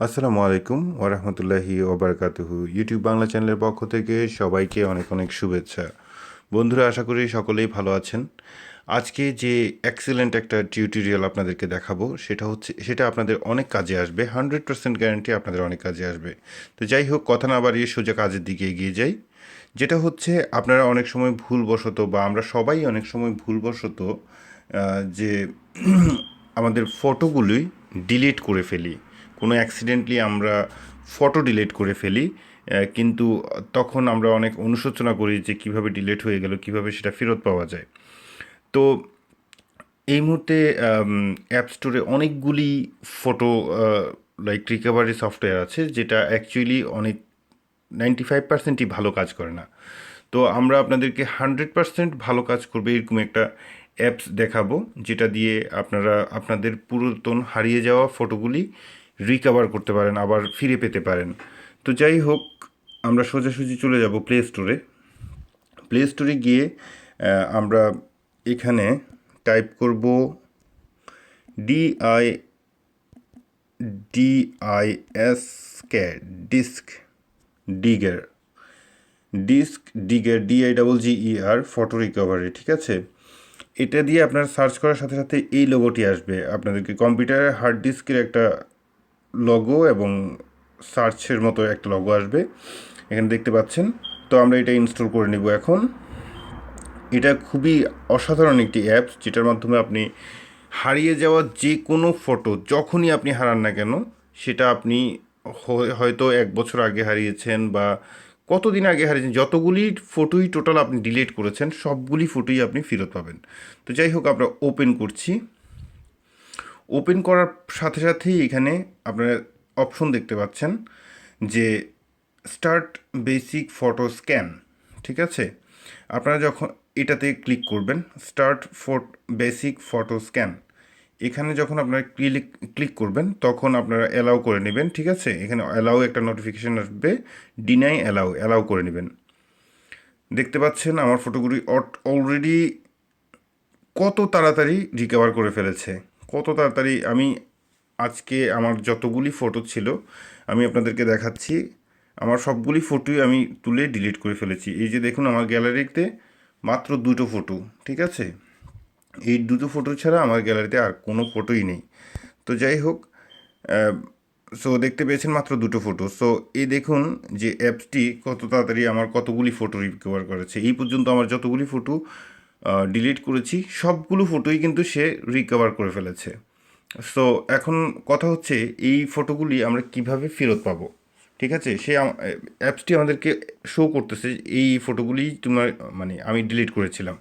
আসসালামু আলাইকুম ওরহমতুল্লাহি ওবরকাতুহু। ইউটিউব বাংলা চ্যানেলের পক্ষ থেকে সবাইকে অনেক অনেক শুভেচ্ছা। বন্ধুরা, আশা করি সকলেই ভালো আছেন। আজকে যে এক্সেলেন্ট একটা টিউটোরিয়াল আপনাদেরকে দেখাবো সেটা আপনাদের অনেক কাজে আসবে, 100% গ্যারান্টি আপনাদের অনেক কাজে আসবে। তো যাই হোক, কথা না বাড়িয়ে সোজা কাজের দিকে এগিয়ে যাই। যেটা হচ্ছে, আপনারা অনেক সময় ভুলবশত বা আমরা সবাই অনেক সময় ভুলবশত যে আমাদের ফটোগুলি ডিলিট করে ফেলি। কোনো অ্যাক্সিডেন্টলি আমরা ফটো ডিলিট করে ফেলি, কিন্তু তখন আমরা অনেক অনুশোচনা করি যে কিভাবে ডিলিট হয়ে গেল, কিভাবে সেটা ফেরত পাওয়া যায়। তো এই মুহূর্তে অ্যাপ স্টোরে অনেকগুলি ফটো লাইক রিকভারি সফটওয়্যার আছে, যেটা অ্যাকচুয়ালি অনেক 95%ই ভালো কাজ করে না। তো আমরা আপনাদেরকে 100% ভালো কাজ করবে এরকম একটা অ্যাপস দেখাবো, যেটা দিয়ে আপনারা আপনাদের পুরাতন হারিয়ে যাওয়া ফটোগুলি রিকভার করতে পারেন, আবার ফিরে পেতে পারেন। তো যাই হোক, আমরা সোজাসুজি চলে যাব প্লে স্টোরে। প্লে স্টোরে গিয়ে আমরা এখানে টাইপ করব D I D I S K disk digger DIGGER photo recovery, ঠিক আছে। এটা দিয়ে আপনার সার্চ করার সাথে সাথে এই লোগোটি আসবে, আপনাদেরকে কম্পিউটারের হার্ড ডিস্কের একটা লগো এবং সার্চের মতো একটা লগো আসবে, এখানে দেখতে পাচ্ছেন। তো আমরা এটা ইনস্টল করে নিব এখন। এটা খুবই অসাধারণ একটি অ্যাপস, যেটার মাধ্যমে আপনি হারিয়ে যাওয়া যে কোনো ফটো যখনই আপনি হারান না কেন, সেটা আপনি হয়তো 1 বছর আগে হারিয়েছেন বা কতদিন আগে হারিয়েছেন, যতগুলি ফটোই টোটাল আপনি ডিলিট করেছেন সবগুলি ফটোই আপনি ফেরত পাবেন। তো যাই হোক, আমরা ওপেন করছি। ওপেন করার সাথে সাথেই এখানে আপনারা অপশন দেখতে পাচ্ছেন যে স্টার্ট বেসিক ফটো স্ক্যান, ঠিক আছে। আপনারা যখন এটাতে ক্লিক করবেন, স্টার্ট বেসিক ফটো স্ক্যান, এখানে যখন আপনারা ক্লিক করবেন তখন আপনারা অ্যালাউ করে নেবেন, ঠিক আছে। এখানে অ্যালাউ একটা নোটিফিকেশান আসবে, ডিনাই অ্যালাউ করে নেবেন। দেখতে পাচ্ছেন আমার ফটোগুলি অলরেডি কত তাড়াতাড়ি রিকভার করে ফেলেছে, কত তাড়াতাড়ি। আমি আজকে আমার যতগুলি ফটো ছিল আমি আপনাদেরকে দেখাচ্ছি, আমার সবগুলি ফটোই আমি তুলে ডিলিট করে ফেলেছি। এই যে দেখুন, আমার গ্যালারিতে মাত্র দুটো ফটো, ঠিক আছে। এই দুটো ফটো ছাড়া আমার গ্যালারিতে আর কোনো ফটোই নেই। তো যাই হোক, সো দেখতে পেয়েছেন মাত্র দুটো ফটো। সো এই দেখুন যে অ্যাপসটি কত তাড়াতাড়ি আমার কতগুলি ফটো রিকভার করেছে। এই পর্যন্ত আমার যতগুলি ফটো ডিলিট করেছি সবগুলো ফটোই কিন্তু সে রিকভার করে ফেলেছে। সো এখন কথা হচ্ছে, এই ফটোগুলি আমরা কিভাবে ফেরত পাবো, ঠিক আছে। সে অ্যাপসটি আমাদেরকে শো করতেছে এই ফটোগুলি তোমার মানে আমি ডিলিট করেছিলাম।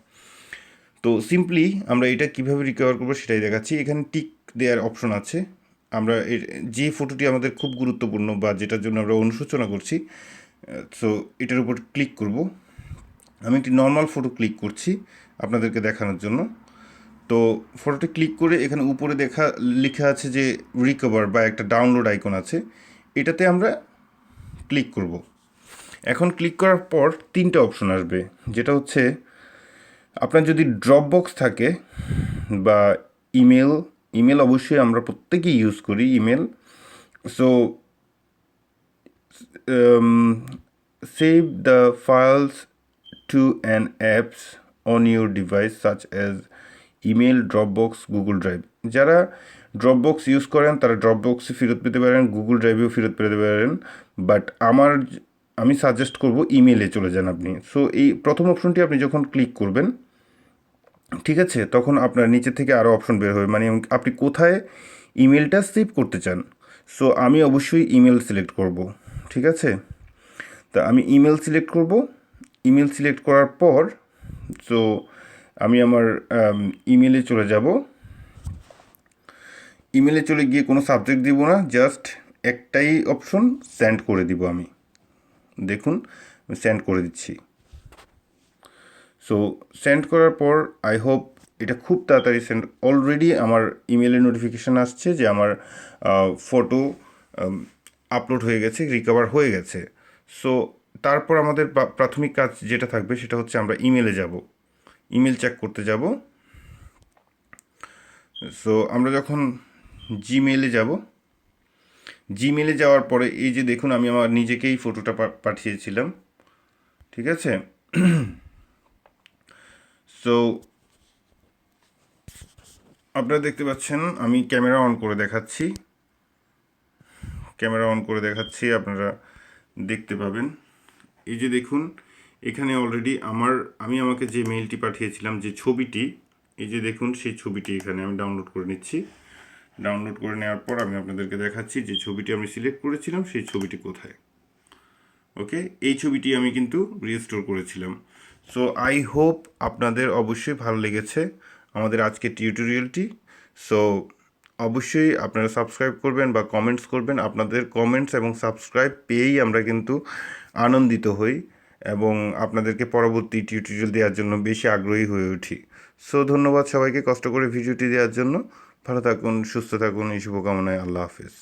তো সিম্পলি আমরা এটা কিভাবে রিকভার করবো সেটাই দেখাচ্ছি। এখানে টিক দেওয়ার অপশন আছে। আমরা যে ফটোটি আমাদের খুব গুরুত্বপূর্ণ বা যেটার জন্য আমরা অনুশোচনা করছি, সো এটার উপর ক্লিক করব। আমি একটি নর্মাল ফটো ক্লিক করছি আপনাদেরকে দেখানোর জন্য। তো ফটোটি ক্লিক করে এখানে উপরে লেখা আছে যে রিকভার বা একটা ডাউনলোড আইকন আছে, এটাতে আমরা ক্লিক করব। এখন ক্লিক করার পর তিনটা অপশন আসবে, যেটা হচ্ছে আপনার যদি ড্রপ বক্স থাকে বা ইমেল, ইমেল অবশ্যই আমরা প্রত্যেকেই ইউজ করি email. So save the files to an apps on your device such as email, Dropbox, Google Drive. যারা ড্রপবক্স ইউজ করেন তারা ড্রপবক্সে ফেরত পেতে পারেন, গুগল ড্রাইভেও ফেরত পেতে পারেন, বাট আমি সাজেস্ট করব ইমেলে চলে যান আপনি। সো এই প্রথম অপশনটি আপনি যখন ক্লিক করবেন, ঠিক আছে, তখন আপনার নিচে থেকে আরও অপশন বের হবে, মানে আপনি কোথায় ইমেলটা সেভ করতে চান। সো আমি অবশ্যই ইমেল সিলেক্ট করব, ঠিক আছে। তা আমি ইমেল সিলেক্ট করব। ইমেল সিলেক্ট করার পর সো আমি আমার ইমেলে চলে যাব। ইমেলে চলে গিয়ে কোনো সাবজেক্ট দিব না, জাস্ট একটাই অপশন, সেন্ড করে দিব আমি। দেখুন, আমি সেন্ড করে দিচ্ছি। সো সেন্ড করার পর আই হোপ এটা খুব তাড়াতাড়ি সেন্ড, অলরেডি আমার ইমেলের নোটিফিকেশান আসছে যে আমার ফটো আপলোড হয়ে গেছে, রিকভার হয়ে গেছে। সো তারপর আমাদের প্রাথমিক কাজ যেটা থাকবে সেটা হচ্ছে আমরা ইমেলে যাব, ইমেল চেক করতে যাব। সো আমরা যখন জিমেইলে যাব, জিমেলে যাওয়ার পরে এই যে দেখুন আমি আমার নিজেকেই ফটোটা পাঠিয়েছিলাম, ঠিক আছে। সো আপনারা দেখতে পাচ্ছেন আমি ক্যামেরা অন করে দেখাচ্ছি, আপনারা দেখতে পাবেন। এই যে দেখুন এখানে অলরেডি আমি আমাকে যে মেইলটি পাঠিয়েছিলাম, যে ছবিটি, এই যে দেখুন সেই ছবিটি এখানে আমি ডাউনলোড করে নিচ্ছি। ডাউনলোড করে নেওয়ার পর আমি আপনাদেরকে দেখাচ্ছি যে ছবিটি আমি সিলেক্ট করেছিলাম সেই ছবিটি কোথায়। ওকে, এই ছবিটি আমি কিন্তু রিস্টোর করেছিলাম। সো আই হোপ আপনাদের অবশ্যই ভালো লেগেছে আমাদের আজকের টিউটোরিয়ালটি। সো অবশ্যই আপনারা সাবস্ক্রাইব করবেন বা কমেন্টস করবেন। আপনাদের কমেন্টস এবং সাবস্ক্রাইব পেয়েই আমরা কিন্তু আনন্দিত হই এবং আপনাদেরকে পরবর্তী টিউটোরিয়াল দেওয়ার জন্য বেশি আগ্রহী হয়ে উঠি। সো ধন্যবাদ সবাইকে কষ্ট করে ভিডিওটি দেওয়ার জন্য। ভালো থাকুন, সুস্থ থাকুন, এই শুভকামনায়। আল্লাহ হাফেজ।